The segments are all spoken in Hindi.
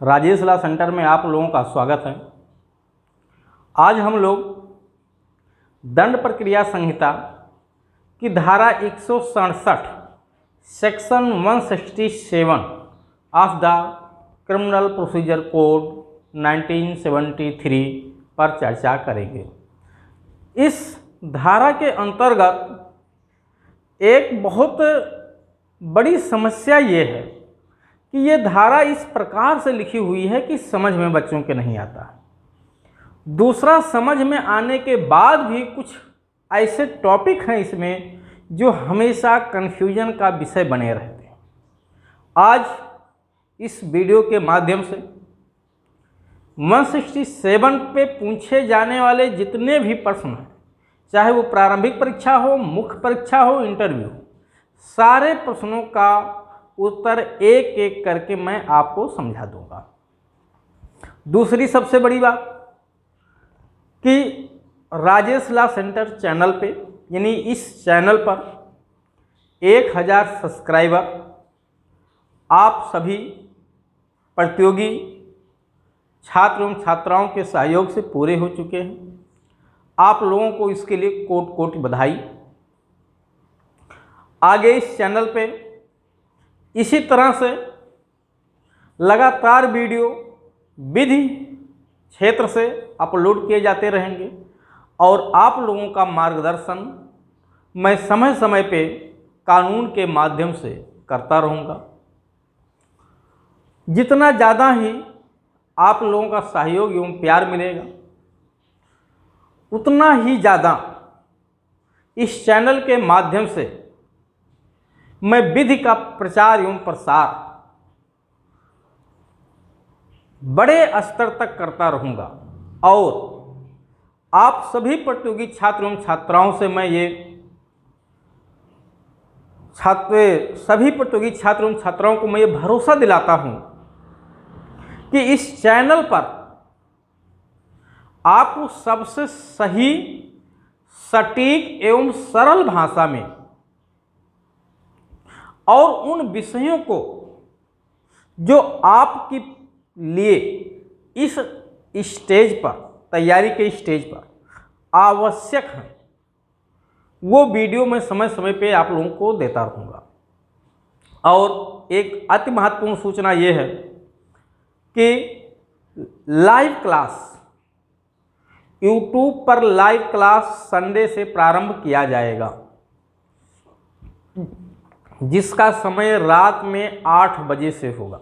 राजेश लॉ सेंटर में आप लोगों का स्वागत है। आज हम लोग दंड प्रक्रिया संहिता की धारा 167 section 167 of the criminal procedure code 1973 पर चर्चा करेंगे। इस धारा के अंतर्गत एक बहुत बड़ी समस्या ये है कि ये धारा इस प्रकार से लिखी हुई है कि समझ में बच्चों के नहीं आता। दूसरा, समझ में आने के बाद भी कुछ ऐसे टॉपिक हैं इसमें जो हमेशा कन्फ्यूजन का विषय बने रहते हैं। आज इस वीडियो के माध्यम से 167 पे पूछे जाने वाले जितने भी प्रश्न हैं, चाहे वो प्रारंभिक परीक्षा हो, मुख्य परीक्षा हो, इंटरव्यू हो, सारे प्रश्नों का उत्तर एक एक करके मैं आपको समझा दूंगा। दूसरी सबसे बड़ी बात कि राजेश लॉ सेंटर चैनल पे, यानी इस चैनल पर 1000 सब्सक्राइबर आप सभी प्रतियोगी छात्र एवं छात्राओं के सहयोग से पूरे हो चुके हैं। आप लोगों को इसके लिए कोटि कोटि बधाई। आगे इस चैनल पे इसी तरह से लगातार वीडियो विधि क्षेत्र से अपलोड किए जाते रहेंगे और आप लोगों का मार्गदर्शन मैं समय समय पे कानून के माध्यम से करता रहूँगा। जितना ज़्यादा ही आप लोगों का सहयोग एवं प्यार मिलेगा, उतना ही ज़्यादा इस चैनल के माध्यम से मैं विधि का प्रचार एवं प्रसार बड़े स्तर तक करता रहूँगा और आप सभी प्रतियोगी छात्र एवं छात्राओं से मैं ये सभी प्रतियोगी छात्र एवं छात्राओं को मैं ये भरोसा दिलाता हूँ कि इस चैनल पर आपको सबसे सही, सटीक एवं सरल भाषा में और उन विषयों को जो आपके लिए इस स्टेज पर, तैयारी के स्टेज पर आवश्यक हैं, वो वीडियो मैं समय समय पे आप लोगों को देता रहूँगा। और एक अति महत्वपूर्ण सूचना ये है कि लाइव क्लास, यूट्यूब पर लाइव क्लास संडे से प्रारंभ किया जाएगा, जिसका समय रात में 8 बजे से होगा।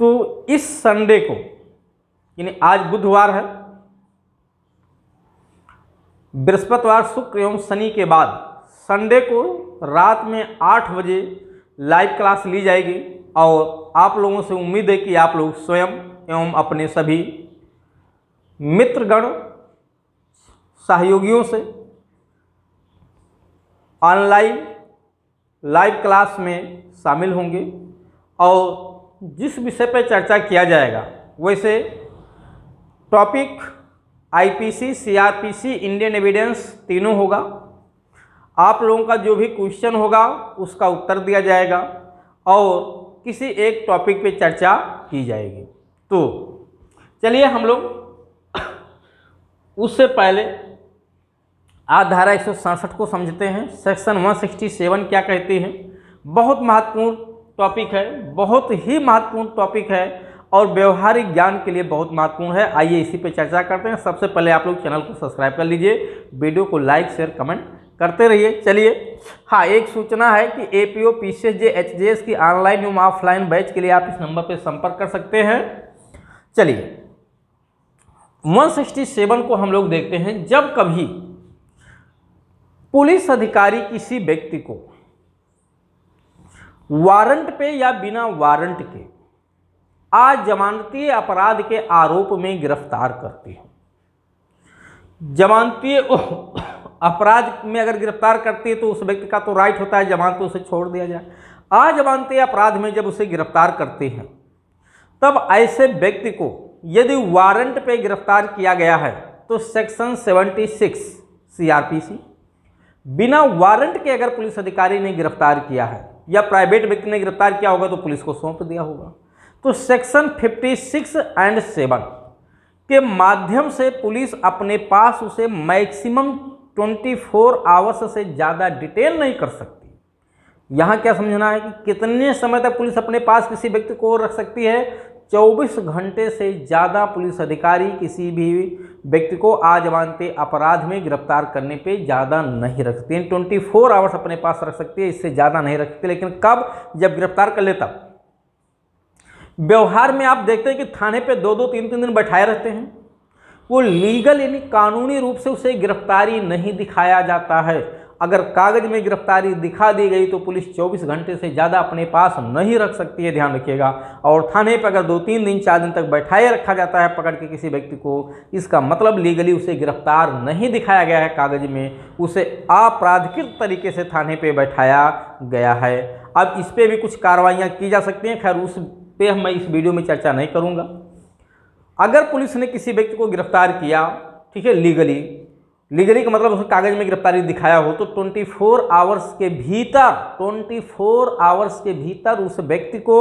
तो इस संडे को, यानी आज बुधवार है, बृहस्पतिवार, शुक्र एवं शनि के बाद संडे को रात में 8 बजे लाइव क्लास ली जाएगी और आप लोगों से उम्मीद है कि आप लोग स्वयं एवं अपने सभी मित्रगण, सहयोगियों से ऑनलाइन लाइव क्लास में शामिल होंगे और जिस विषय पर चर्चा किया जाएगा, वैसे topic IPC, CrPC, Indian evidence तीनों होगा। आप लोगों का जो भी क्वेश्चन होगा उसका उत्तर दिया जाएगा और किसी एक टॉपिक पे चर्चा की जाएगी। तो चलिए हम लोग उससे पहले आज धारा 167 को समझते हैं। सेक्शन 167 क्या कहती है? बहुत महत्वपूर्ण टॉपिक है, बहुत ही महत्वपूर्ण टॉपिक है और व्यवहारिक ज्ञान के लिए बहुत महत्वपूर्ण है। आइए इसी पे चर्चा करते हैं। सबसे पहले आप लोग चैनल को सब्सक्राइब कर लीजिए, वीडियो को लाइक, शेयर, कमेंट करते रहिए। चलिए, हाँ, एक सूचना है कि एपीओ, पीसीएसजे, एचजेएस की ऑनलाइन एवं ऑफलाइन बैच के लिए आप इस नंबर पर संपर्क कर सकते हैं। चलिए 167 को हम लोग देखते हैं। जब कभी पुलिस अधिकारी किसी व्यक्ति को वारंट पे या बिना वारंट के अजमानतीय अपराध के आरोप में गिरफ्तार करती है, जमानतीय अपराध में अगर गिरफ्तार करती है तो उस व्यक्ति का तो राइट होता है जमानत पे उसे छोड़ दिया जाए। अजमानतीय अपराध में जब उसे गिरफ्तार करते हैं तब ऐसे व्यक्ति को यदि वारंट पे गिरफ्तार किया गया है तो सेक्शन 76 सीआरपीसी, बिना वारंट के अगर पुलिस अधिकारी ने गिरफ्तार किया है या प्राइवेट व्यक्ति ने गिरफ्तार किया होगा तो पुलिस को सौंप दिया होगा। तो सेक्शन 56 एंड 7 के माध्यम से पुलिस अपने पास उसे मैक्सिमम 24 आवर्स से ज़्यादा डिटेन नहीं कर सकती। यहाँ क्या समझना है कि कितने समय तक पुलिस अपने पास किसी व्यक्ति को रख सकती है? 24 घंटे से ज़्यादा पुलिस अधिकारी किसी भी व्यक्ति को आजमानते अपराध में गिरफ्तार करने पे ज़्यादा नहीं रख सकती। 24 आवर्स अपने पास रख सकती है, इससे ज़्यादा नहीं रख सकती। लेकिन कब? जब गिरफ्तार कर ले तब। व्यवहार में आप देखते हैं कि थाने पे 2-2, 3-3 दिन बैठाए रहते हैं। वो लीगल यानी कानूनी रूप से उसे गिरफ्तारी नहीं दिखाया जाता है। अगर कागज में गिरफ्तारी दिखा दी गई तो पुलिस 24 घंटे से ज़्यादा अपने पास नहीं रख सकती है, ध्यान रखिएगा। और थाने पर अगर 2-3 दिन 4 दिन तक बैठाए रखा जाता है पकड़ के किसी व्यक्ति को, इसका मतलब लीगली उसे गिरफ्तार नहीं दिखाया गया है कागज में, उसे अपराधिकृत तरीके से थाने पे बैठाया गया है। अब इस पर भी कुछ कार्रवाइयाँ की जा सकती हैं, खैर उस पे मैं इस वीडियो में चर्चा नहीं करूँगा। अगर पुलिस ने किसी व्यक्ति को गिरफ्तार किया, ठीक है, लीगली का मतलब उसने कागज में गिरफ्तारी दिखाया हो, तो 24 आवर्स के भीतर उस व्यक्ति को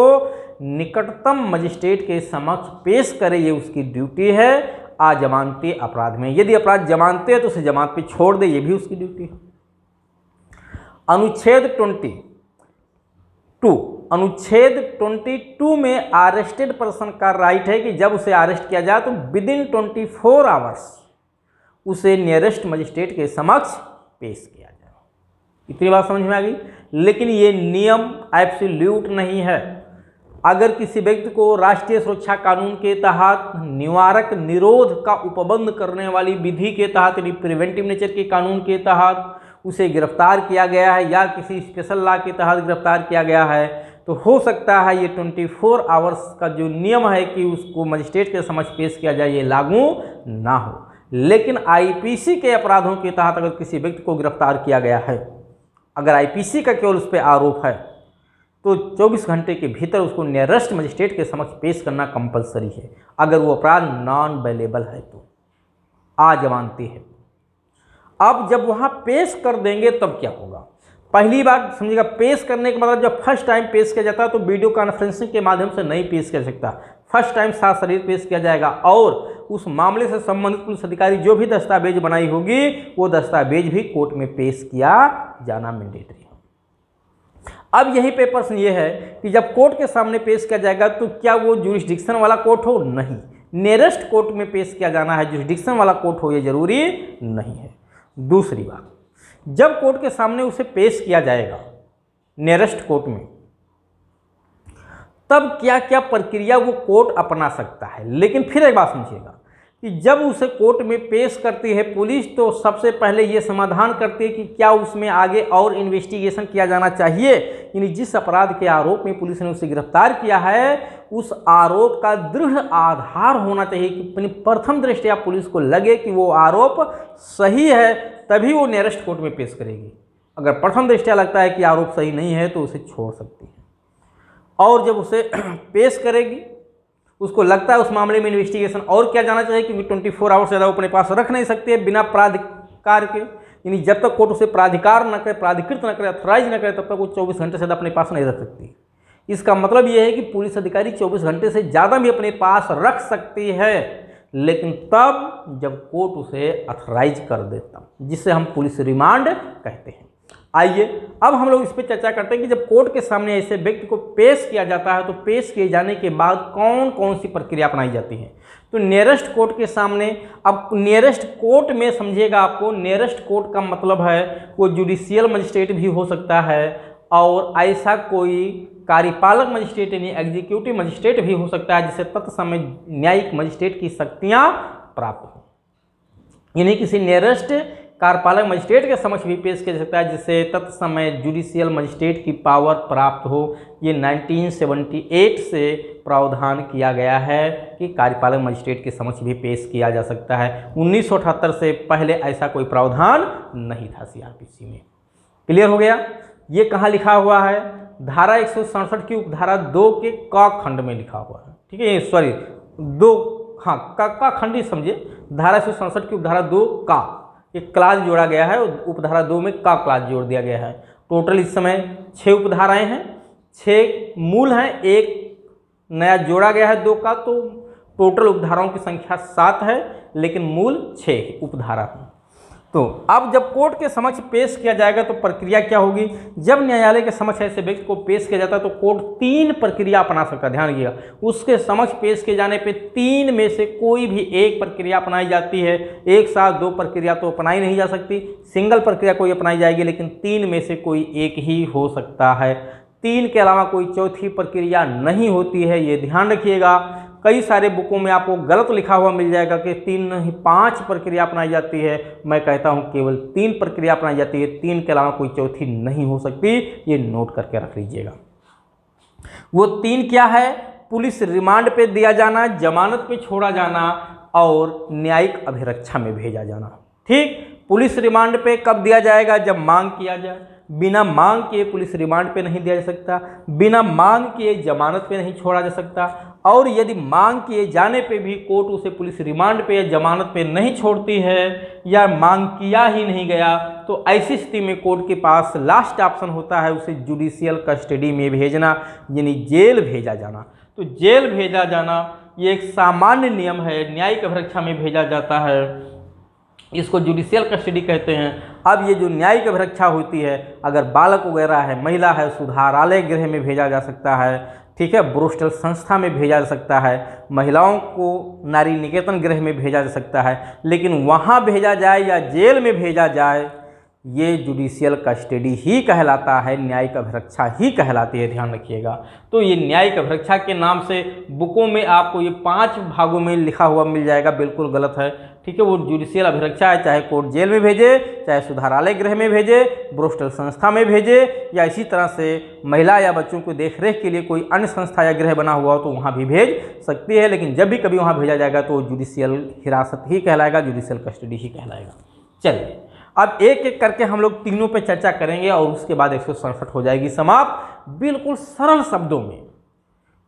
निकटतम मजिस्ट्रेट के समक्ष पेश करे, ये उसकी ड्यूटी है आजमानते अपराध में। यदि अपराध जमानते है तो उसे जमानत पे छोड़ दे, ये भी उसकी ड्यूटी है। अनुच्छेद 22 में अरेस्टेड पर्सन का राइट है कि जब उसे अरेस्ट किया जाए तो विदिन 24 आवर्स उसे नियरेस्ट मजिस्ट्रेट के समक्ष पेश किया जाए। इतनी बात समझ में आ गई। लेकिन ये नियम एब्सोल्यूट नहीं है। अगर किसी व्यक्ति को राष्ट्रीय सुरक्षा कानून के तहत निवारक निरोध का उपबंध करने वाली विधि के तहत यानी प्रिवेंटिव नेचर के कानून के तहत उसे गिरफ्तार किया गया है या किसी स्पेशल लॉ के तहत गिरफ्तार किया गया है, तो हो सकता है ये 24 आवर्स का जो नियम है कि उसको मजिस्ट्रेट के समक्ष पेश किया जाए, ये लागू ना हो। लेकिन आईपीसी के अपराधों के तहत अगर किसी व्यक्ति को गिरफ्तार किया गया है, अगर आईपीसी का केवल उस पर आरोप है, तो 24 घंटे के भीतर उसको नियरेस्ट मजिस्ट्रेट के समक्ष पेश करना कंपलसरी है। अगर वो अपराध नॉन बेलेबल है तो आजमानते हैं। अब जब वहाँ पेश कर देंगे तब क्या होगा? पहली बात समझिएगा, पेश करने का मतलब जब फर्स्ट टाइम पेश किया जाता है तो वीडियो कॉन्फ्रेंसिंग के माध्यम से नहीं पेश कर सकता। फर्स्ट टाइम साथ शरीर पेश किया जाएगा और उस मामले से संबंधित पुलिस अधिकारी जो भी दस्तावेज बनाई होगी वो दस्तावेज भी कोर्ट में पेश किया जाना मैंडेटरी है। अब यही पे प्रश्न ये है कि जब कोर्ट के सामने पेश किया जाएगा तो क्या वो जुरिस्डिक्शन वाला कोर्ट हो? नहीं, नियरेस्ट कोर्ट में पेश किया जाना है। जुरिस्डिक्शन वाला कोर्ट हो ये जरूरी नहीं है। दूसरी बात, जब कोर्ट के सामने उसे पेश किया जाएगा नियरेस्ट कोर्ट में, तब क्या क्या प्रक्रिया वो कोर्ट अपना सकता है। लेकिन फिर एक बात समझिएगा कि जब उसे कोर्ट में पेश करती है पुलिस तो सबसे पहले ये समाधान करती है कि क्या उसमें आगे और इन्वेस्टिगेशन किया जाना चाहिए। यानी जिस अपराध के आरोप में पुलिस ने उसे गिरफ्तार किया है उस आरोप का दृढ़ आधार होना चाहिए कि प्रथम दृष्टया पुलिस को लगे कि वो आरोप सही है, तभी वो नियरेस्ट कोर्ट में पेश करेगी। अगर प्रथम दृष्टया लगता है कि आरोप सही नहीं है तो उसे छोड़ सकती है। और जब उसे पेश करेगी, उसको लगता है उस मामले में इन्वेस्टिगेशन और क्या जाना चाहिए, क्योंकि 24 आवर्स ज़्यादा वो अपने पास रख नहीं सकती है बिना प्राधिकार के। यानी जब तक कोर्ट उसे प्राधिकार न करे, प्राधिकृत न करे, अथोराइज न करे, तब तक वो 24 घंटे से ज़्यादा अपने पास नहीं रख सकती। इसका मतलब ये है कि पुलिस अधिकारी 24 घंटे से ज़्यादा भी अपने पास रख सकती है, लेकिन तब जब कोर्ट उसे अथोराइज कर देता, जिसे हम पुलिस रिमांड कहते हैं। आइए अब हम लोग इस पर चर्चा करते हैं कि जब कोर्ट के सामने ऐसे व्यक्ति को पेश किया जाता है तो पेश किए जाने के बाद कौन कौन सी प्रक्रिया अपनाई जाती है। तो नियरेस्ट कोर्ट के सामने, अब नियरेस्ट कोर्ट में समझिएगा, आपको नियरेस्ट कोर्ट का मतलब है वो जुडिशियल मजिस्ट्रेट भी हो सकता है और ऐसा कोई कार्यपालक मजिस्ट्रेट यानी एग्जीक्यूटिव मजिस्ट्रेट भी हो सकता है जिसे तत्समय न्यायिक मजिस्ट्रेट की शक्तियाँ प्राप्त हो। यानी किसी नियरेस्ट कार्यपालक मजिस्ट्रेट के समक्ष भी पेश किया जा सकता है जिससे तत्समय जुडिशियल मजिस्ट्रेट की पावर प्राप्त हो। ये 1978 से प्रावधान किया गया है कि कार्यपालक मजिस्ट्रेट के समक्ष भी पेश किया जा सकता है। 1978 से पहले ऐसा कोई प्रावधान नहीं था सीआरपीसी में। क्लियर हो गया? ये कहाँ लिखा हुआ है? धारा 167 की उपधारा 2 के क खंड में लिखा हुआ है। ठीक है, सॉरी 2, हाँ का खंड ही समझिए। धारा 167 की उपधारा 2 का एक क्लास जोड़ा गया है, उपधारा 2 में का क्लास जोड़ दिया गया है। टोटल इस समय 6 उपधाराएं हैं, 6 मूल हैं, एक नया जोड़ा गया है 2 का, तो टोटल उपधाराओं की संख्या 7 है, लेकिन मूल 6 उपधारा है। तो अब जब कोर्ट के समक्ष पेश किया जाएगा तो प्रक्रिया क्या होगी? जब न्यायालय के समक्ष ऐसे व्यक्ति को पेश किया जाता है तो कोर्ट 3 प्रक्रिया अपना सकता है। ध्यान रखिएगा, उसके समक्ष पेश किए जाने पे 3 में से कोई भी एक प्रक्रिया अपनाई जाती है। एक साथ 2 प्रक्रिया तो अपनाई नहीं जा सकती, सिंगल प्रक्रिया कोई अपनाई जाएगी, लेकिन 3 में से कोई एक ही हो सकता है। 3 के अलावा कोई चौथी प्रक्रिया नहीं होती है, ये ध्यान रखिएगा। कई सारे बुकों में आपको गलत लिखा हुआ मिल जाएगा कि 3 नहीं 5 प्रक्रिया अपनाई जाती है। मैं कहता हूं केवल 3 प्रक्रिया अपनाई जाती है, 3 के अलावा कोई चौथी नहीं हो सकती, ये नोट करके रख लीजिएगा। वो 3 क्या है? पुलिस रिमांड पे दिया जाना, जमानत पे छोड़ा जाना और न्यायिक अभिरक्षा में भेजा जाना। ठीक, पुलिस रिमांड पे कब दिया जाएगा? जब मांग किया जाए। बिना मांग किए पुलिस रिमांड पे नहीं दिया जा सकता, बिना मांग किए जमानत पे नहीं छोड़ा जा सकता, और यदि मांग किए जाने पे भी कोर्ट उसे पुलिस रिमांड पे या जमानत पे नहीं छोड़ती है या मांग किया ही नहीं गया, तो ऐसी स्थिति में कोर्ट के पास लास्ट ऑप्शन होता है उसे जुडिशियल कस्टडी में भेजना, यानी जेल भेजा जाना। तो जेल भेजा जाना ये एक सामान्य नियम है, न्यायिक अभिरक्षा में भेजा जाता है, इसको जुडिशियल कस्टडी कहते हैं। अब ये जो न्यायिक अभिरक्षा होती है, अगर बालक वगैरह है, महिला है, सुधारालय गृह में भेजा जा सकता है, ठीक है, ब्रोस्टल संस्था में भेजा जा सकता है, महिलाओं को नारी निकेतन गृह में भेजा जा सकता है, लेकिन वहाँ भेजा जाए या जेल में भेजा जाए ये जुडिशियल कस्टडी ही कहलाता है, न्यायिक अभिरक्षा ही कहलाती है, ध्यान रखिएगा। तो ये न्यायिक अभिरक्षा के नाम से बुकों में आपको ये 5 भागों में लिखा हुआ मिल जाएगा, बिल्कुल गलत है। ठीक है, वो जुडिशियल अभिरक्षा है, चाहे कोर्ट जेल में भेजे, चाहे सुधारालय गृह में भेजे, ब्रोस्टल संस्था में भेजे, या इसी तरह से महिला या बच्चों को देखरेख के लिए कोई अन्य संस्था या गृह बना हुआ हो तो वहाँ भी भेज सकती है, लेकिन जब भी कभी वहाँ भेजा जाएगा तो जुडिशियल हिरासत ही कहलाएगा, जुडिशियल कस्टडी ही कहलाएगा। चलिए, अब एक एक करके हम लोग तीनों पे चर्चा करेंगे और उसके बाद 167 हो जाएगी समाप्त, बिल्कुल सरल शब्दों में,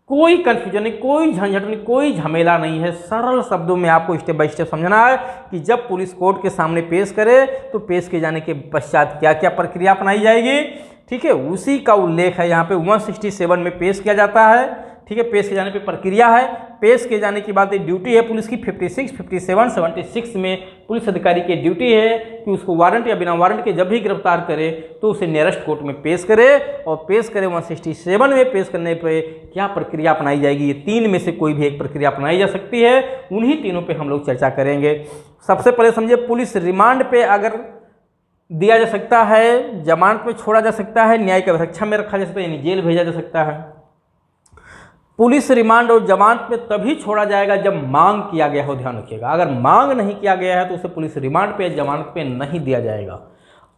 कोई कन्फ्यूजन नहीं, कोई झंझट नहीं, कोई झमेला नहीं है। सरल शब्दों में आपको स्टेप बाय स्टेप समझना है कि जब पुलिस कोर्ट के सामने पेश करे तो पेश किए जाने के पश्चात क्या क्या प्रक्रिया अपनाई जाएगी। ठीक है, उसी का उल्लेख है यहाँ पे 167 में पेश किया जाता है। ठीक है, पेश किए जाने पे प्रक्रिया है, पेश किए जाने की बात ड्यूटी है पुलिस की। 56, 57, 76 में पुलिस अधिकारी की ड्यूटी है कि उसको वारंट या बिना वारंट के जब भी गिरफ्तार करे तो उसे नियरेस्ट कोर्ट में पेश करे, और पेश करे 167 में पेश करने पे क्या प्रक्रिया अपनाई जाएगी। ये 3 में से कोई भी एक प्रक्रिया अपनाई जा सकती है, उन्हीं तीनों पे हम लोग चर्चा करेंगे। सबसे पहले समझिए, पुलिस रिमांड पे अगर दिया जा सकता है, जमानत पे छोड़ा जा सकता है, न्यायिक अभिरक्षा में रखा जा सकता है, यानी जेल भेजा जा सकता है। पुलिस रिमांड और जमानत पे तभी छोड़ा जाएगा जब मांग किया गया हो, ध्यान रखिएगा। अगर मांग नहीं किया गया है तो उसे पुलिस रिमांड पे जमानत पे नहीं दिया जाएगा,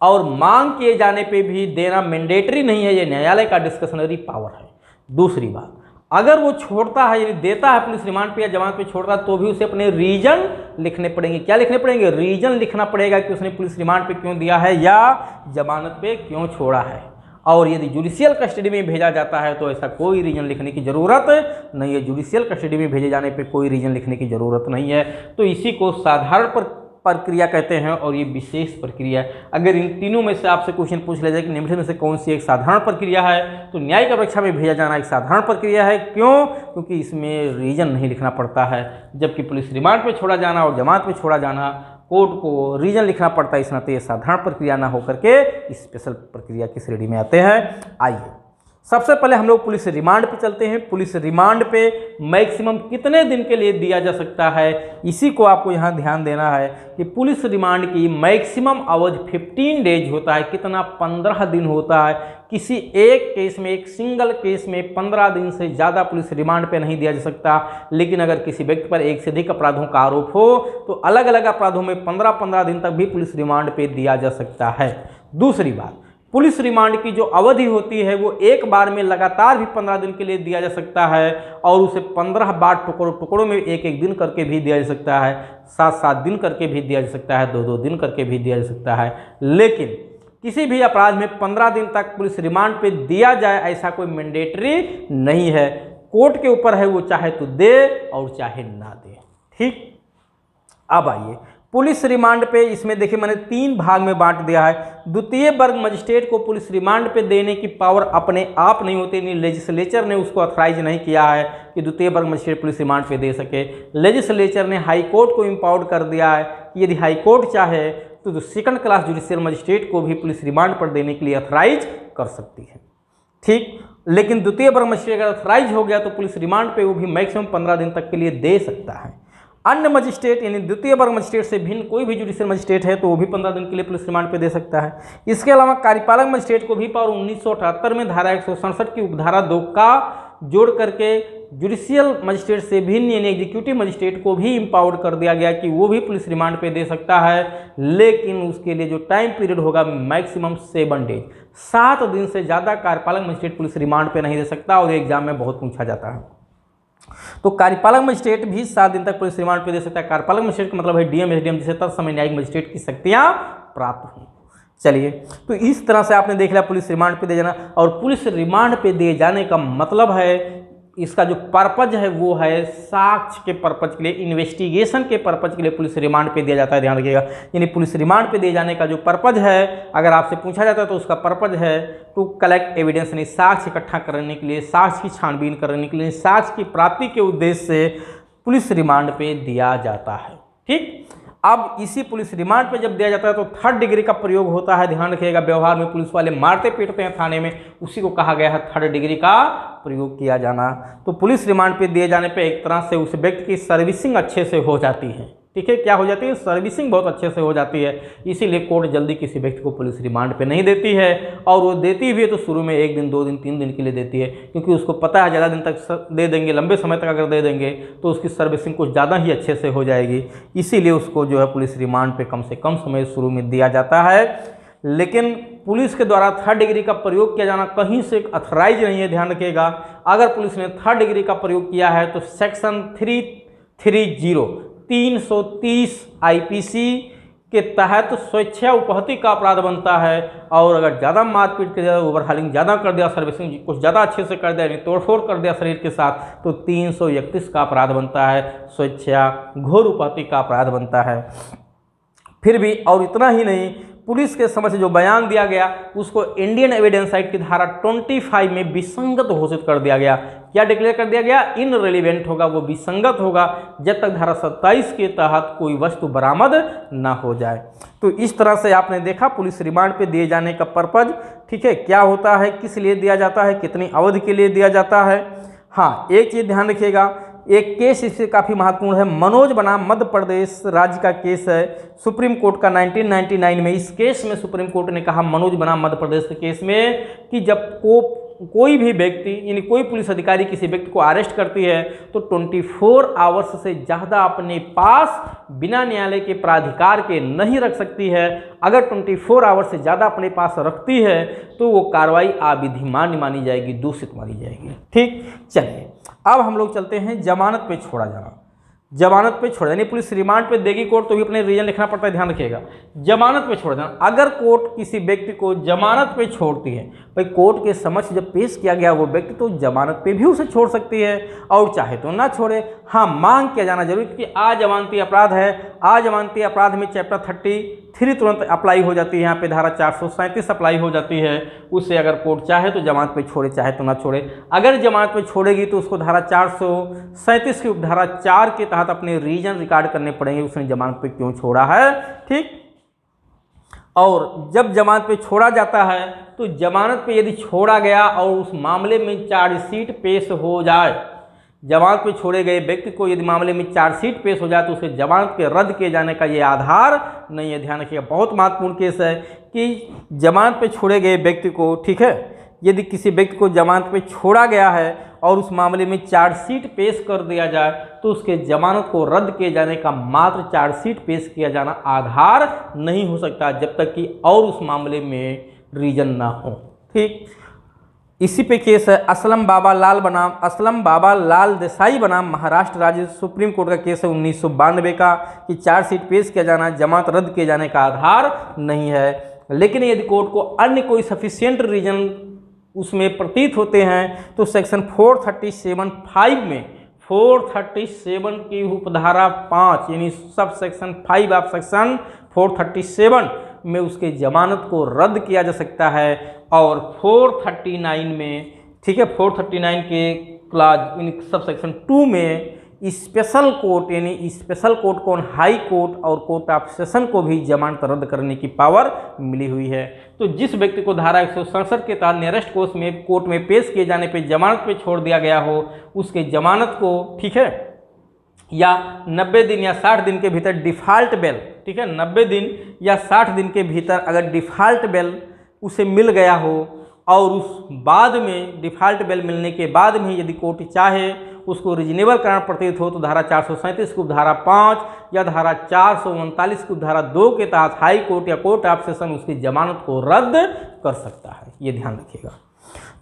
और मांग किए जाने पे भी देना मैंडेटरी नहीं है, ये न्यायालय का डिस्कशनरी पावर है। दूसरी बात, अगर वो छोड़ता है यानी देता है पुलिस रिमांड पे या जमानत पे छोड़ता है तो भी उसे अपने रीजन लिखने पड़ेंगे। क्या लिखने पड़ेंगे? रीजन लिखना पड़ेगा कि उसने पुलिस रिमांड पे क्यों दिया है या जमानत पे क्यों छोड़ा है। और यदि जुडिशियल कस्टडी में भेजा जाता है तो ऐसा कोई रीजन लिखने की ज़रूरत नहीं है, जुडिशियल कस्टडी में भेजे जाने पे कोई रीजन लिखने की ज़रूरत नहीं है। तो इसी को साधारण प्रक्रिया कहते हैं और ये विशेष प्रक्रिया है। अगर इन तीनों में से आपसे क्वेश्चन पूछ लिया जाए कि निम्न में से कौन सी एक साधारण प्रक्रिया है, तो न्यायिक अभिरक्षा में भेजा जाना एक साधारण प्रक्रिया है। क्यों? क्योंकि इसमें रीजन नहीं लिखना पड़ता है, जबकि पुलिस रिमांड पे छोड़ा जाना और जमानत पे छोड़ा जाना कोर्ट को रीजन लिखना पड़ता है। इस नाते ये साधारण प्रक्रिया ना होकर के स्पेशल प्रक्रिया की श्रेणी में आते हैं। आइए सबसे पहले हम लोग पुलिस रिमांड पे चलते हैं। पुलिस रिमांड पे मैक्सिमम कितने दिन के लिए दिया जा सकता है, इसी को आपको यहाँ ध्यान देना है कि पुलिस रिमांड की मैक्सिमम अवधि 15 डेज होता है। कितना? 15 दिन होता है। किसी एक केस में, एक सिंगल केस में 15 दिन से ज़्यादा पुलिस रिमांड पे नहीं दिया जा सकता। लेकिन अगर किसी व्यक्ति पर एक से अधिक अपराधों का आरोप हो तो अलग अलग अपराधों में 15-15 दिन तक भी पुलिस रिमांड पे दिया जा सकता है। दूसरी बात, पुलिस रिमांड की जो अवधि होती है वो एक बार में लगातार भी 15 दिन के लिए दिया जा सकता है, और उसे 15 बार टुकड़ों में एक दिन करके भी दिया जा सकता है, 7-7 दिन करके भी दिया जा सकता है, 2-2 दिन करके भी दिया जा सकता है। लेकिन किसी भी अपराध में 15 दिन तक पुलिस रिमांड पे दिया जाए ऐसा कोई मैंडेटरी नहीं है। कोर्ट के ऊपर है, वो चाहे तो दे और चाहे ना दे। ठीक, अब आइए पुलिस रिमांड पे इसमें देखिए मैंने 3 भाग में बांट दिया है। द्वितीय वर्ग मजिस्ट्रेट को पुलिस रिमांड पे देने की पावर अपने आप नहीं होती, यानी लेजिस्लेचर ने उसको ऑथराइज नहीं किया है कि द्वितीय वर्ग मजिस्ट्रेट पुलिस रिमांड पे दे सके। लेजिस्लेचर ने हाई कोर्ट को इम्पावर्ड कर दिया है कि यदि हाई कोर्ट चाहे तो जो सेकंड क्लास जुडिशियल मजिस्ट्रेट को भी पुलिस रिमांड पर देने के लिए ऑथराइज कर सकती है। ठीक, लेकिन द्वितीय वर्ग मजिस्ट्रेट अगर ऑथराइज हो गया तो पुलिस रिमांड पे वो भी मैक्सिमम 15 दिन तक के लिए दे सकता है। अन्य मजिस्ट्रेट यानी द्वितीय वर्ग मजिस्ट्रेट से भिन्न कोई भी जुडिशियल मजिस्ट्रेट है तो वो भी 15 दिन के लिए पुलिस रिमांड पे दे सकता है। इसके अलावा कार्यपालक मजिस्ट्रेट को भी पावर 1978 में धारा 167 की उपधारा 2 का जोड़ करके जुडिशियल मजिस्ट्रेट से भिन्न यानी एग्जीक्यूटिव मजिस्ट्रेट को भी इम्पावर्ड कर दिया गया कि वो भी पुलिस रिमांड पे दे सकता है, लेकिन उसके लिए जो टाइम पीरियड होगा मैक्सिमम 7 डेज, 7 दिन से ज़्यादा कार्यपालक मजिस्ट्रेट पुलिस रिमांड पे नहीं दे सकता और एग्जाम में बहुत पूछा जाता है। तो कार्यपालक मजिस्ट्रेट भी 7 दिन तक पुलिस रिमांड पे दे सकता है। कार्यपालक मजिस्ट्रेट का मतलब है डीएम एसडीएम, जिसे तत्समय न्यायिक मजिस्ट्रेट की शक्तियां प्राप्त हों। चलिए, तो इस तरह से आपने देख लिया पुलिस रिमांड पे दे जाना। और पुलिस रिमांड पे दिए जाने का मतलब है, इसका जो पर्पज है वो है साक्ष्य के पर्पज के लिए, इन्वेस्टिगेशन के पर्पज के लिए पुलिस रिमांड पे दिया जाता है, ध्यान रखिएगा। यानी पुलिस रिमांड पे दिए जाने का जो पर्पज है, अगर आपसे पूछा जाता है तो उसका पर्पज है टू कलेक्ट एविडेंस, यानी साक्ष्य इकट्ठा करने के लिए, साक्ष्य की छानबीन करने के लिए, साक्ष्य की प्राप्ति के उद्देश्य से पुलिस रिमांड पे दिया जाता है। ठीक, अब इसी पुलिस रिमांड पे जब दिया जाता है तो 3rd डिग्री का प्रयोग होता है, ध्यान रखिएगा। व्यवहार में पुलिस वाले मारते पीटते हैं थाने में, उसी को कहा गया है 3rd डिग्री का प्रयोग किया जाना। तो पुलिस रिमांड पे दिए जाने पे एक तरह से उस व्यक्ति की सर्विसिंग अच्छे से हो जाती है। ठीक है, क्या हो जाती है? सर्विसिंग बहुत अच्छे से हो जाती है। इसीलिए कोर्ट जल्दी किसी व्यक्ति को पुलिस रिमांड पे नहीं देती है, और वो देती भी है तो शुरू में 1 दिन 2 दिन 3 दिन के लिए देती है, क्योंकि उसको पता है ज़्यादा दिन तक दे देंगे, लंबे समय तक अगर दे देंगे तो उसकी सर्विसिंग कुछ ज़्यादा ही अच्छे से हो जाएगी। इसीलिए उसको जो है पुलिस रिमांड पे कम से कम समय शुरू में दिया जाता है। लेकिन पुलिस के द्वारा 3rd डिग्री का प्रयोग किया जाना कहीं से अथराइज नहीं है, ध्यान रखिएगा। अगर पुलिस ने 3rd डिग्री का प्रयोग किया है तो सेक्शन 330 आईपीसी के तहत स्वेच्छा उपहति का अपराध बनता है। और अगर ज़्यादा मारपीट कर दिया, ओवरहालिंग ज़्यादा कर दिया, सर्विसिंग कुछ ज़्यादा अच्छे से कर दिया, यानी तोड़फोड़ कर दिया शरीर के साथ, तो 331 का अपराध बनता है, स्वेच्छा घोर उपहति का अपराध बनता है। फिर भी, और इतना ही नहीं, पुलिस के समक्ष जो बयान दिया गया उसको इंडियन एविडेंस एक्ट की धारा 25 में विसंगत घोषित कर दिया गया। क्या डिक्लेयर कर दिया गया? इनरिलेवेंट होगा, वो विसंगत होगा जब तक धारा 27 के तहत कोई वस्तु बरामद ना हो जाए। तो इस तरह से आपने देखा पुलिस रिमांड पे दिए जाने का पर्पज, ठीक है, क्या होता है, किस लिए दिया जाता है, कितनी अवधि के लिए दिया जाता है। हाँ, एक चीज़ ध्यान रखिएगा, एक केस इससे काफ़ी महत्वपूर्ण है। मनोज बनाम मध्य प्रदेश राज्य का केस है, सुप्रीम कोर्ट का 1999 में। इस केस में सुप्रीम कोर्ट ने कहा, मनोज बनाम मध्य प्रदेश के केस में, कि जब कोई भी व्यक्ति यानी कोई पुलिस अधिकारी किसी व्यक्ति को अरेस्ट करती है तो 24 आवर्स से ज़्यादा अपने पास बिना न्यायालय के प्राधिकार के नहीं रख सकती है। अगर 24 आवर्स से ज़्यादा अपने पास रखती है तो वो कार्रवाई अविधिमान्य मानी जाएगी, दूषित मानी जाएगी। ठीक, चलिए अब हम लोग चलते हैं जमानत पे छोड़ा जाना। जमानत पे छोड़ यानी पुलिस रिमांड पे देगी कोर्ट तो भी अपने रीजन लिखना पड़ता है, ध्यान रखिएगा। जमानत पे छोड़ देना, अगर कोर्ट किसी व्यक्ति को जमानत पे छोड़ती है, भाई कोर्ट के समक्ष जब पेश किया गया वो व्यक्ति तो जमानत पे भी उसे छोड़ सकती है, और चाहे तो ना छोड़े। हाँ, मांग किया जाना जरूरी, क्योंकि अजमानती अपराध है। अजमानती अपराध में चैप्टर 33 तुरंत अप्लाई हो जाती है, यहाँ पे धारा 437 अप्लाई हो जाती है। उसे अगर कोर्ट चाहे तो जमानत पे छोड़े, चाहे तो ना छोड़े। अगर जमानत पे छोड़ेगी तो उसको धारा 437 की उपधारा 4 के तहत अपने रीजन रिकॉर्ड करने पड़ेंगे, उसने जमानत पे क्यों छोड़ा है। ठीक, और जब जमानत पे छोड़ा जाता है तो जमानत पे यदि छोड़ा गया और उस मामले में चार्जशीट पेश हो जाए, जमानत पे छोड़े गए व्यक्ति को यदि मामले में चार्जशीट पेश हो जाए तो उसे जमानत के रद्द किए जाने का ये आधार नहीं है। ध्यान रखिएगा, बहुत महत्वपूर्ण केस है कि जमानत पे छोड़े गए व्यक्ति को, ठीक है, यदि किसी व्यक्ति को जमानत पे छोड़ा गया है और उस मामले में चार्जशीट पेश कर दिया जाए तो उसके जमानत को रद्द किए जाने का मात्र चार्जशीट पेश किया जाना आधार नहीं हो सकता जब तक कि और उस मामले में रीजन ना हो। ठीक, इसी पे केस है असलम बाबा लाल देसाई बनाम महाराष्ट्र राज्य सुप्रीम कोर्ट का केस है 1992 का, कि चार्जशीट पेश किया जाना जमानत रद्द किए जाने का आधार नहीं है। लेकिन यदि कोर्ट को अन्य कोई सफिशिएंट रीजन उसमें प्रतीत होते हैं तो सेक्शन 437(5) में 437 की उपधारा 5 यानी सब सेक्शन 5 ऑफ सेक्शन 437 में उसके जमानत को रद्द किया जा सकता है। और 439 में, ठीक है, 439 के क्लाज सब सेक्शन 2 में स्पेशल कोर्ट यानी स्पेशल कोर्ट को हाई कोर्ट और कोर्ट ऑफ सेशन को भी जमानत रद्द करने की पावर मिली हुई है। तो जिस व्यक्ति को धारा 167 के तहत नियरेस्ट कोर्ट में पेश किए जाने पे जमानत पे छोड़ दिया गया हो, उसके जमानत को, ठीक है, या 90 दिन या 60 दिन के भीतर डिफ़ॉल्ट बेल, ठीक है, 90 दिन या 60 दिन के भीतर अगर डिफ़ॉल्ट बेल उसे मिल गया हो और उस बाद में डिफ़ॉल्ट बेल मिलने के बाद में यदि कोर्ट चाहे उसको रिजनेबल कारण प्रतीत हो तो धारा 437 की धारा 5 या धारा 439 की धारा 2 के तहत हाई कोर्ट या कोर्ट ऑफ सेशन उसकी जमानत को रद्द कर सकता है। ये ध्यान रखिएगा।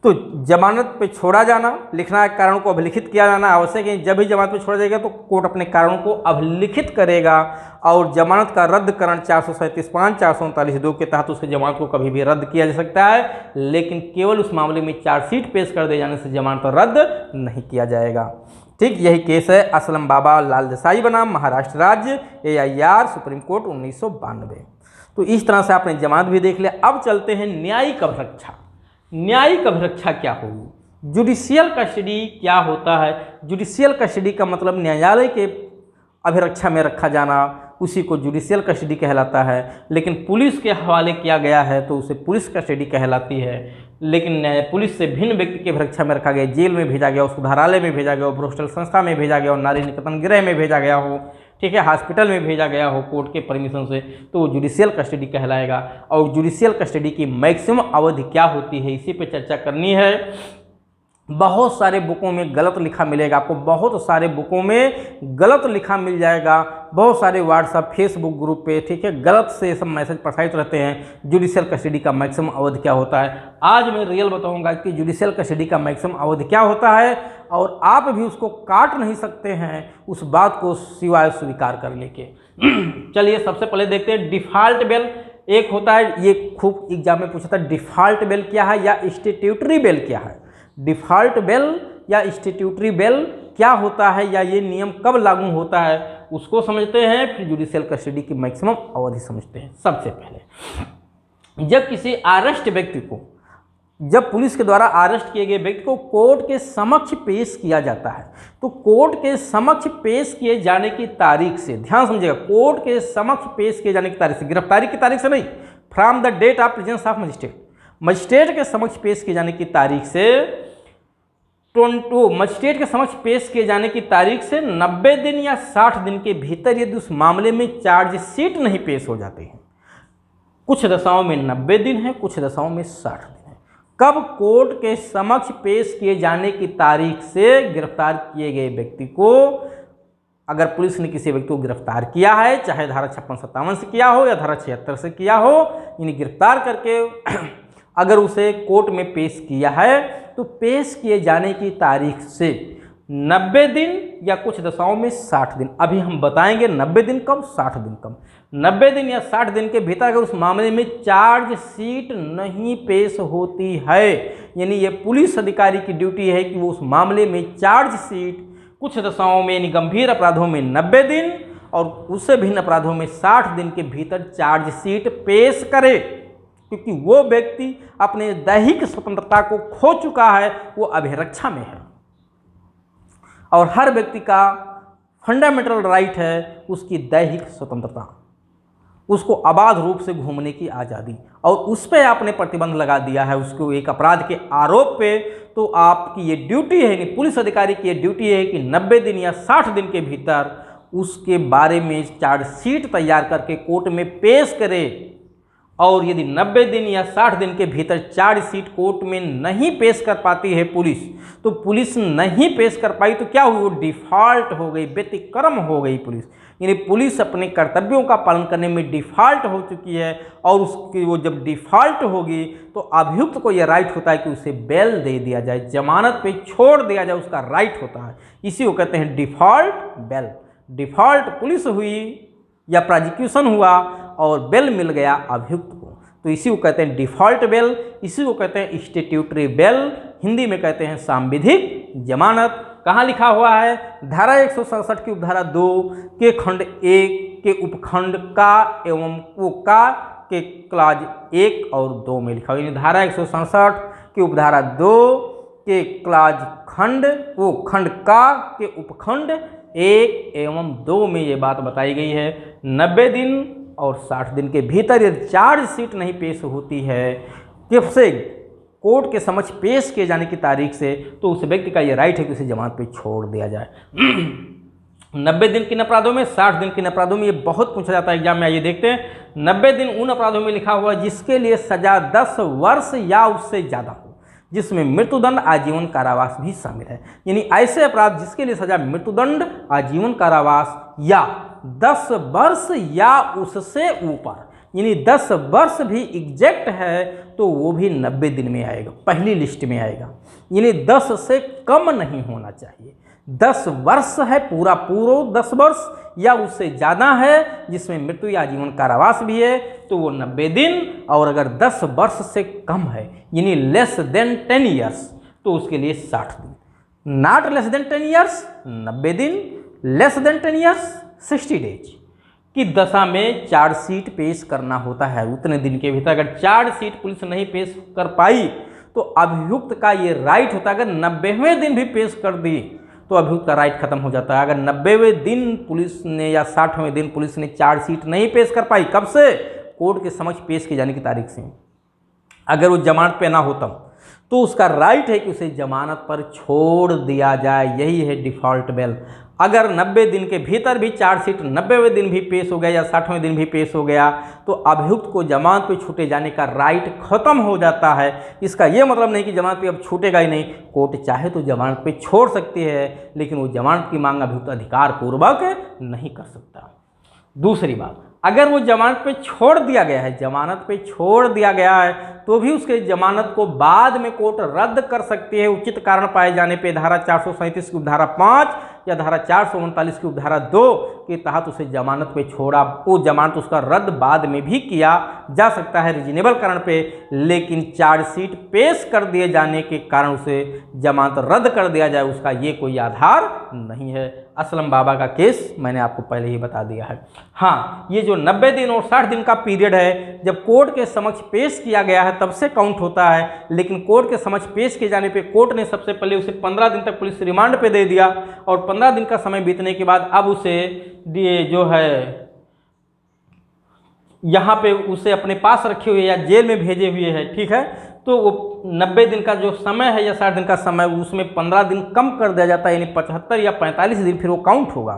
तो जमानत पे छोड़ा जाना, लिखना है कारण को अभिलिखित किया जाना आवश्यक है। जब भी जमानत पे छोड़ा जाएगा तो कोर्ट अपने कारणों को अभिलिखित करेगा और जमानत का रद्दकरण 437(5), 439(2) के तहत उसके जमानत को कभी भी रद्द किया जा सकता है, लेकिन केवल उस मामले में चार्जशीट पेश कर दे जाने से जमानत रद्द नहीं किया जाएगा। ठीक, यही केस है असलम बाबा लाल देसाई बनाम महाराष्ट्र राज्य AIR सुप्रीम कोर्ट 1992। तो इस तरह से आपने जमानत भी देख लिया। अब चलते हैं न्यायिक अभिरक्षा। न्यायिक अभिरक्षा क्या होगी? जुडिशियल कस्टडी क्या होता है? जुडिशियल कस्टडी का मतलब न्यायालय के अभिरक्षा में रखा जाना, उसी को जुडिशियल कस्टडी कहलाता है। लेकिन पुलिस के हवाले किया गया है तो उसे पुलिस कस्टडी कहलाती है। लेकिन पुलिस से भिन्न व्यक्ति की अभिरक्षा में रखा गया, जेल में भेजा गया, सुधारालय में भेजा गया हो, भ्रष्टल संस्था में भेजा गया हो, नारी निकेतन गृह में भेजा गया हो, ठीक है, हॉस्पिटल में भेजा गया हो कोर्ट के परमिशन से, तो जुडिशियल कस्टडी कहलाएगा। और जुडिशियल कस्टडी की मैक्सिमम अवधि क्या होती है, इसी पे चर्चा करनी है। बहुत सारे बुकों में गलत लिखा मिलेगा आपको, बहुत सारे बुकों में गलत लिखा मिल जाएगा, बहुत सारे व्हाट्सएप फेसबुक ग्रुप पे, ठीक है, गलत से सब मैसेज प्रसारित रहते हैं। जुडिशियल कस्टडी का मैक्सिमम अवधि क्या होता है, आज मैं रियल बताऊंगा कि जुडिशियल कस्टडी का मैक्सिमम अवधि क्या होता है, और आप भी उसको काट नहीं सकते हैं उस बात को सिवाय स्वीकार करने के। चलिए सबसे पहले देखते हैं डिफ़ॉल्ट बेल। एक होता है, ये खूब एग्जाम में पूछा था, डिफ़ॉल्ट बेल क्या है या स्टैट्यूटरी बेल क्या है। डिफ़ॉल्ट बेल या स्टैट्यूटरी बेल क्या होता है या ये नियम कब लागू होता है उसको समझते हैं, फिर जुडिशियल कस्टडी की मैक्सिमम अवधि समझते हैं। सबसे पहले जब किसी अरेस्ट व्यक्ति को, जब पुलिस के द्वारा अरेस्ट किए गए व्यक्ति को कोर्ट के समक्ष पेश किया जाता है, तो कोर्ट के समक्ष पेश किए जाने की तारीख से, ध्यान समझिएगा, कोर्ट के समक्ष पेश किए जाने की तारीख से, गिरफ्तारी की तारीख से नहीं, from the date of presence of magistrate, magistrate के समक्ष पेश किए जाने की तारीख से मजिस्ट्रेट के समक्ष पेश किए जाने की तारीख से 90 दिन या 60 दिन के भीतर यदि उस मामले में चार्जशीट नहीं पेश हो जाती है, कुछ दशाओं में 90 दिन है, कुछ दशाओं में 60 दिन है, कब कोर्ट के समक्ष पेश किए जाने की तारीख से गिरफ्तार किए गए व्यक्ति को, अगर पुलिस ने किसी व्यक्ति को गिरफ्तार किया है, चाहे धारा 56-57 से किया हो या धारा 76 से किया हो, यानी गिरफ्तार करके अगर उसे कोर्ट में पेश किया है तो पेश किए जाने की तारीख से 90 दिन या कुछ दशाओं में 60 दिन, अभी हम बताएंगे 90 दिन कब, 60 दिन कब। 90 दिन या 60 दिन के भीतर अगर उस मामले में चार्जशीट नहीं पेश होती है, यानी ये पुलिस अधिकारी की ड्यूटी है कि वो उस मामले में चार्जशीट, कुछ दशाओं में यानी गंभीर अपराधों में 90 दिन और उससे भिन्न अपराधों में 60 दिन के भीतर चार्जशीट पेश करे, क्योंकि वो व्यक्ति अपने दैहिक स्वतंत्रता को खो चुका है, वो अभिरक्षा में है। और हर व्यक्ति का फंडामेंटल राइट है उसकी दैहिक स्वतंत्रता, उसको अबाध रूप से घूमने की आज़ादी, और उस पर आपने प्रतिबंध लगा दिया है उसको एक अपराध के आरोप पे, तो आपकी ये ड्यूटी है, पुलिस अधिकारी की ये ड्यूटी है कि 90 दिन या 60 दिन के भीतर उसके बारे में चार्जशीट तैयार करके कोर्ट में पेश करे। और यदि 90 दिन या 60 दिन के भीतर चार्जशीट कोर्ट में नहीं पेश कर पाती है पुलिस, तो पुलिस नहीं पेश कर पाई तो क्या हुई, वो डिफ़ॉल्ट हो गई, व्यतिक्रम हो गई पुलिस, यानी पुलिस अपने कर्तव्यों का पालन करने में डिफ़ॉल्ट हो चुकी है। और उसकी वो जब डिफ़ॉल्ट होगी तो अभियुक्त को यह राइट होता है कि उसे बेल दे दिया जाए, जमानत पे छोड़ दिया जाए, उसका राइट होता है। इसी को कहते हैं डिफ़ॉल्ट बेल। डिफ़ॉल्ट पुलिस हुई या प्रोसिक्यूशन हुआ और बेल मिल गया अभियुक्त को, तो इसी को कहते हैं डिफ़ॉल्ट बेल, इसी को कहते हैं स्टैट्यूटरी बेल, हिंदी में कहते हैं सांविधिक जमानत। कहाँ लिखा हुआ है? धारा 167 की उपधारा 2 के खंड 1 के उपखंड का एवं वो का के क्लाज 1 और 2 में लिखा हुआ, यानी धारा 167 की उपधारा 2 के क्लाज खंड वो खंड का के उपखंड 1 एवं 2 में ये बात बताई गई है 90 दिन और 60 दिन के भीतर यदि चार्जशीट नहीं पेश होती है कब से? कोर्ट के समक्ष पेश किए जाने की तारीख से, तो उस व्यक्ति का ये राइट है कि उसे जमानत पे छोड़ दिया जाए। 90 दिन किन अपराधों में? 60 दिन किन अपराधों में? ये बहुत पूछा जाता है एग्जाम में। आइए देखते हैं। 90 दिन उन अपराधों में लिखा हुआ जिसके लिए सजा 10 वर्ष या उससे ज़्यादा हो, जिसमें मृत्युदंड आजीवन कारावास भी शामिल है। यानी ऐसे अपराध जिसके लिए सजा मृत्युदंड आजीवन कारावास या 10 वर्ष या उससे ऊपर, यानी 10 वर्ष भी एग्जैक्ट है तो वो भी 90 दिन में आएगा, पहली लिस्ट में आएगा। यानी 10 से कम नहीं होना चाहिए। 10 वर्ष है पूरा 10 वर्ष या उससे ज़्यादा है जिसमें मृत्यु या आजीवन कारावास भी है तो वो 90 दिन, और अगर 10 वर्ष से कम है यानी लेस देन 10 ईयर्स तो उसके लिए 60 दिन। नॉट लेस देन 10 ईयर्स 90 दिन, लेस देन 10 ईयर्स 60 डेज की दशा में चार्जशीट पेश करना होता है। उतने दिन के भीतर अगर चार्जशीट पुलिस नहीं पेश कर पाई तो अभियुक्त का ये राइट होता है। अगर 90वें दिन भी पेश कर दी तो अभियुक्त का राइट खत्म हो जाता है। अगर 90वें दिन पुलिस ने या 60वें दिन पुलिस ने चार्जशीट नहीं पेश कर पाई, कब से? कोर्ट के समक्ष पेश किए जाने की तारीख से, अगर वो जमानत पे ना हो तब, तो उसका राइट है कि उसे जमानत पर छोड़ दिया जाए। यही है डिफ़ॉल्ट बेल। अगर 90 दिन के भीतर भी चार्जशीट 90वें दिन भी पेश हो गया या 60वें दिन भी पेश हो गया तो अभियुक्त को जमानत पे छूटे जाने का राइट खत्म हो जाता है। इसका यह मतलब नहीं कि जमानत पे अब छूटेगा ही नहीं। कोर्ट चाहे तो जमानत पे छोड़ सकती है, लेकिन वो जमानत की मांग अभियुक्त अधिकार पूर्वक नहीं कर सकता। दूसरी बात, अगर वो जमानत पे छोड़ दिया गया है, जमानत पे छोड़ दिया गया है तो भी उसके जमानत को बाद में कोर्ट रद्द कर सकती है उचित कारण पाए जाने पे। धारा 437 की उपधारा 5 या धारा 439 की उपधारा 2 के तहत उसे जमानत पे छोड़ा, वो जमानत उसका रद्द बाद में भी किया जा सकता है रीजनेबल कारण पे, लेकिन चार्जशीट पेश कर दिए जाने के कारण उसे जमानत रद्द कर दिया जाए उसका ये कोई आधार नहीं है। असलम बाबा का केस मैंने आपको पहले ही बता दिया है। हाँ, ये जो 90 दिन और 60 दिन का पीरियड है जब कोर्ट के समक्ष पेश किया गया है तब से काउंट होता है, लेकिन कोर्ट के समक्ष पेश किए जाने पे कोर्ट ने सबसे पहले उसे 15 दिन तक पुलिस रिमांड पे दे दिया और 15 दिन का समय बीतने के बाद अब उसे जो है यहाँ पे उसे अपने पास रखे हुए या जेल में भेजे हुए है, ठीक है। तो वो 90 दिन का जो समय है या 60 दिन का समय उसमें 15 दिन कम कर दिया जाता है, यानी 75 या 45 दिन फिर वो काउंट होगा,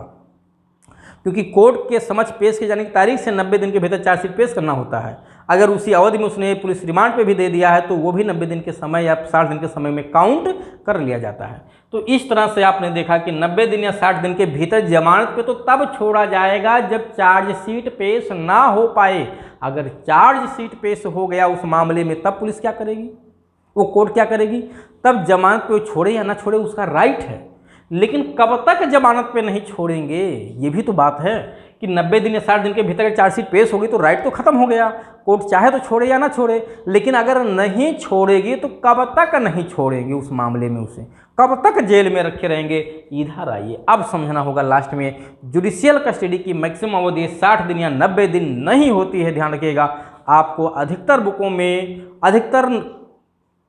क्योंकि कोर्ट के समक्ष पेश किए जाने की तारीख से 90 दिन के भीतर चार्जशीट पेश करना होता है। अगर उसी अवधि में उसने पुलिस रिमांड पे भी दे दिया है तो वो भी 90 दिन के समय या 60 दिन के समय में काउंट कर लिया जाता है। तो इस तरह से आपने देखा कि 90 दिन या 60 दिन के भीतर जमानत पे तो तब छोड़ा जाएगा जब चार्जशीट पेश ना हो पाए। अगर चार्जशीट पेश हो गया उस मामले में तब पुलिस क्या करेगी, वो कोर्ट क्या करेगी? तब जमानत पे छोड़े या ना छोड़े उसका राइट है, लेकिन कब तक जमानत पे नहीं छोड़ेंगे ये भी तो बात है कि 90 दिन या 60 दिन के भीतर चार्जशीट पेश होगी तो राइट तो खत्म हो गया, कोर्ट चाहे तो छोड़े या ना छोड़े। लेकिन अगर नहीं छोड़ेगी तो कब तक नहीं छोड़ेगी, उस मामले में उसे कब तक जेल में रखे रहेंगे। इधर आइए, अब समझना होगा लास्ट में जुडिशियल कस्टडी की मैक्सिमम अवधि 60 दिन या 90 दिन नहीं होती है। ध्यान रखिएगा, आपको अधिकतर बुकों में, अधिकतर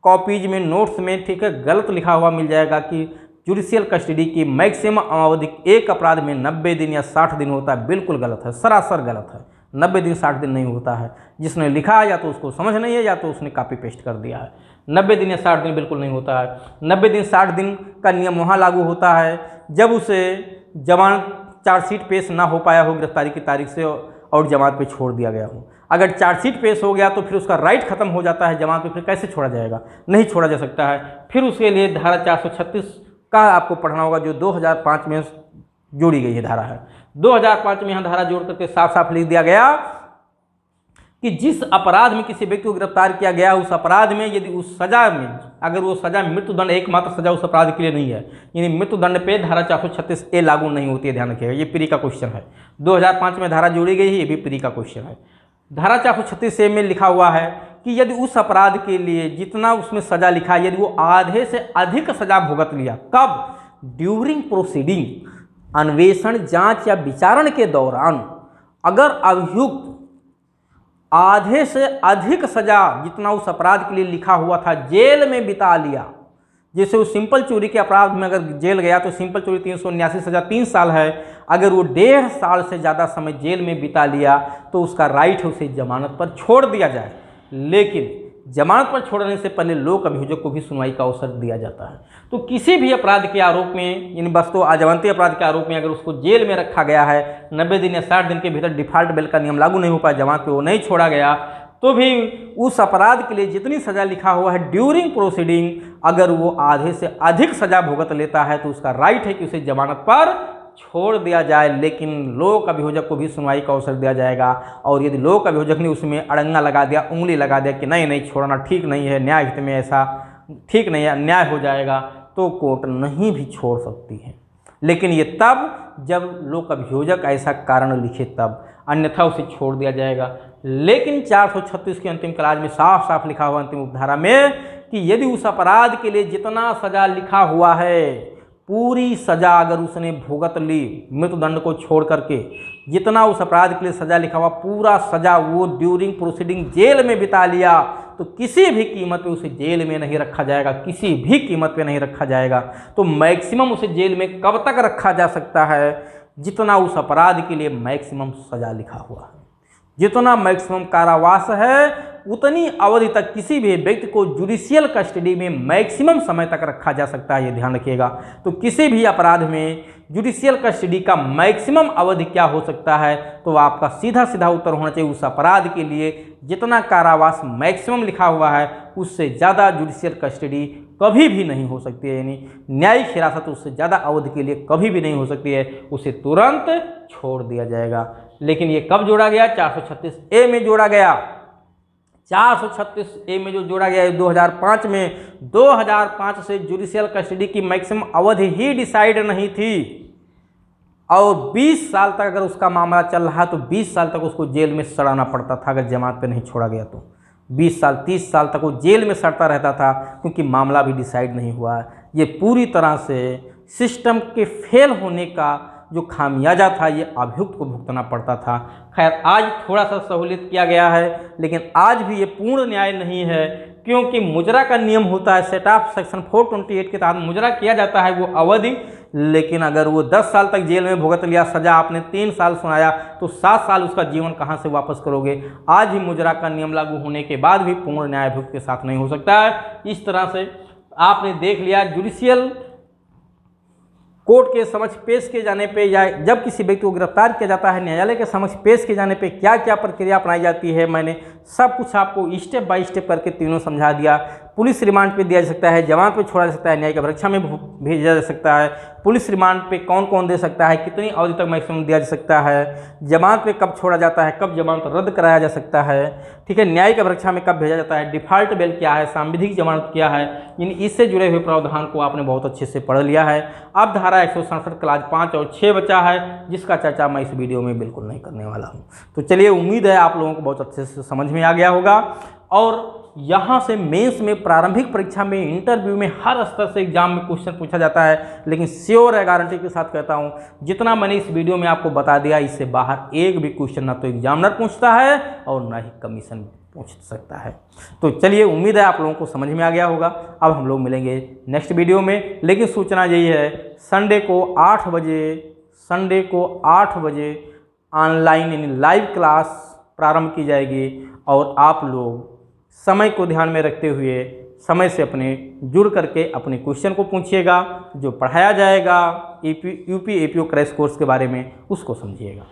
कॉपीज में, नोट्स में, ठीक है, गलत लिखा हुआ मिल जाएगा कि जुडिशियल कस्टडी की मैक्सिमम अवधि एक अपराध में 90 दिन या 60 दिन होता है। बिल्कुल गलत है, सरासर गलत है। 90 दिन 60 दिन नहीं होता है। जिसने लिखा है या तो उसको समझ नहीं है या तो उसने कॉपी पेस्ट कर दिया है। 90 दिन या 60 दिन बिल्कुल नहीं होता है। 90 दिन 60 दिन का नियम वहाँ लागू होता है जब उसे जमानत चार्जशीट पेश ना हो पाया हो गिरफ्तारी की तारीख से और जमानत पे छोड़ दिया गया हो। अगर चार्जशीट पेश हो गया तो फिर उसका राइट खत्म हो जाता है, जमानत पे फिर कैसे छोड़ा जाएगा? नहीं छोड़ा जा सकता है। फिर उसके लिए धारा 436 का आपको पढ़ना होगा जो 2005 में जोड़ी गई है धारा है। 2005 में यहाँ धारा जोड़ करके साफ साफ लिख दिया गया कि जिस अपराध में किसी व्यक्ति को गिरफ्तार किया गया उस अपराध में यदि उस सजा में अगर वो सजा मृत्युदंड, एकमात्र सजा उस अपराध के लिए नहीं है, यानी मृत्युदंड पे धारा 436A लागू नहीं होती है। ध्यान रखिएगा, ये प्री का क्वेश्चन है। 2005 में धारा जोड़ी गई है, ये भी प्री का क्वेश्चन है। धारा 436A में लिखा हुआ है कि यदि उस अपराध के लिए जितना उसमें सजा लिखा है यदि वो आधे से अधिक सजा भुगत लिया, कब? ड्यूरिंग प्रोसीडिंग, अन्वेषण, जांच या विचारण के दौरान अगर अभियुक्त आधे से अधिक सजा जितना उस अपराध के लिए लिखा हुआ था जेल में बिता लिया, जैसे वो सिंपल चोरी के अपराध में अगर जेल गया तो सिंपल चोरी 379 सजा 3 साल है, अगर वो 1.5 साल से ज़्यादा समय जेल में बिता लिया तो उसका राइट है उसे जमानत पर छोड़ दिया जाए। लेकिन जमानत पर छोड़ने से पहले लोक अभियोजक को भी सुनवाई का अवसर दिया जाता है। तो किसी भी अपराध के आरोप में, इन वस्तु अजवंती अपराध के आरोप में अगर उसको जेल में रखा गया है, 90 दिन या 60 दिन के भीतर डिफॉल्ट बेल का नियम लागू नहीं हो पाया, जमानत पे वो नहीं छोड़ा गया, तो भी उस अपराध के लिए जितनी सज़ा लिखा हुआ है ड्यूरिंग प्रोसीडिंग, अगर वो आधे से अधिक सज़ा भुगत लेता है तो उसका राइट है कि उसे जमानत पर छोड़ दिया जाए। लेकिन लोक अभियोजक को भी सुनवाई का अवसर दिया जाएगा, और यदि लोक अभियोजक ने उसमें अड़ंगा लगा दिया, उंगली लगा दिया कि नहीं नहीं छोड़ना ठीक नहीं है, न्याय हित में ऐसा ठीक नहीं है, अन्याय हो जाएगा, तो कोर्ट नहीं भी छोड़ सकती है। लेकिन ये तब जब लोक अभियोजक ऐसा कारण लिखे तब, अन्यथा उसे छोड़ दिया जाएगा। लेकिन 436 की अंतिम क्लाज में साफ साफ लिखा हुआ अंतिम उपधारा में कि यदि उस अपराध के लिए जितना सजा लिखा हुआ है पूरी सजा अगर उसने भुगत ली, मृत्युदंड को छोड़ करके जितना उस अपराध के लिए सजा लिखा हुआ पूरा सजा वो ड्यूरिंग प्रोसीडिंग जेल में बिता लिया, तो किसी भी कीमत पे उसे जेल में नहीं रखा जाएगा, किसी भी कीमत पे नहीं रखा जाएगा। तो मैक्सिमम उसे जेल में कब तक रखा जा सकता है, जितना उस अपराध के लिए मैक्सिमम सजा लिखा हुआ है, जितना मैक्सिमम कारावास है उतनी अवधि तक किसी भी व्यक्ति को जुडिशियल कस्टडी में मैक्सिमम समय तक रखा जा सकता है, ये ध्यान रखिएगा। तो किसी भी अपराध में जुडिशियल कस्टडी का मैक्सिमम अवधि क्या हो सकता है, तो आपका सीधा सीधा उत्तर होना चाहिए उस अपराध के लिए जितना कारावास मैक्सिमम लिखा हुआ है उससे ज़्यादा जुडिशियल कस्टडी कभी भी नहीं हो सकती है, यानी न्यायिक हिरासत उससे ज़्यादा अवधि के लिए कभी भी नहीं हो सकती है, उसे तुरंत छोड़ दिया जाएगा। लेकिन ये कब जोड़ा गया? 436A में जोड़ा गया। 436A में जो जोड़ा गया है 2005 में, 2005 से जुडिशियल कस्टडी की मैक्सिमम अवधि ही डिसाइड नहीं थी, और 20 साल तक अगर उसका मामला चल रहा तो 20 साल तक उसको जेल में सड़ाना पड़ता था अगर जमानत पे नहीं छोड़ा गया तो। 20 साल 30 साल तक वो जेल में सड़ता रहता था क्योंकि मामला भी डिसाइड नहीं हुआ। ये पूरी तरह से सिस्टम के फेल होने का जो खामियाजा था ये अभियुक्त को भुगतना पड़ता था। खैर आज थोड़ा सा सहूलियत किया गया है, लेकिन आज भी ये पूर्ण न्याय नहीं है, क्योंकि मुजरा का नियम होता है, सेट ऑफ सेक्शन 428 के तहत मुजरा किया जाता है वो अवधि। लेकिन अगर वो 10 साल तक जेल में भुगत लिया, सज़ा आपने 3 साल सुनाया, तो 7 साल उसका जीवन कहाँ से वापस करोगे? आज ही मुजरा का नियम लागू होने के बाद भी पूर्ण न्याय अभियुक्त के साथ नहीं हो सकता है। इस तरह से आपने देख लिया जुडिशियल कोर्ट के समक्ष पेश किए जाने पे या जब किसी व्यक्ति को गिरफ्तार किया जाता है न्यायालय के समक्ष पेश किए जाने पे क्या क्या प्रक्रिया अपनाई जाती है। मैंने सब कुछ आपको स्टेप बाय स्टेप करके तीनों समझा दिया। पुलिस रिमांड पे दिया जा सकता है, जमानत पे छोड़ा जा सकता है, न्यायिक परीक्षा में भेजा जा सकता है, पुलिस रिमांड पे कौन कौन दे सकता है, कितनी अवधि तक मैक्सिमम दिया जा सकता है, जमानत पे कब छोड़ा जाता है, कब जमानत रद्द कराया जा सकता है, ठीक है, न्यायिक परीक्षा में कब भेजा जाता है, डिफॉल्ट बेल क्या है, सांविधिक जमानत क्या है, इन इससे जुड़े हुए प्रावधान को आपने बहुत अच्छे से पढ़ लिया है। अब धारा 167 क्लास 5 और 6 बचा है, जिसका चर्चा मैं इस वीडियो में बिल्कुल नहीं करने वाला हूँ। तो चलिए, उम्मीद है आप लोगों को बहुत अच्छे से समझ में आ गया होगा। और यहाँ से मेंस में, प्रारंभिक परीक्षा में, इंटरव्यू में हर स्तर से एग्जाम में क्वेश्चन पूछा जाता है, लेकिन श्योर है, गारंटी के साथ कहता हूँ, जितना मैंने इस वीडियो में आपको बता दिया, इससे बाहर एक भी क्वेश्चन ना तो एग्जामिनर पूछता है और ना ही कमीशन पूछ सकता है। तो चलिए, उम्मीद है आप लोगों को समझ में आ गया होगा। अब हम लोग मिलेंगे नेक्स्ट वीडियो में, लेकिन सूचना यही है, संडे को 8 बजे ऑनलाइन यानी लाइव क्लास प्रारंभ की जाएगी, और आप लोग समय को ध्यान में रखते हुए समय से अपने जुड़ करके अपने क्वेश्चन को पूछिएगा। जो पढ़ाया जाएगा यूपी एपीओ क्रैश कोर्स के बारे में, उसको समझिएगा।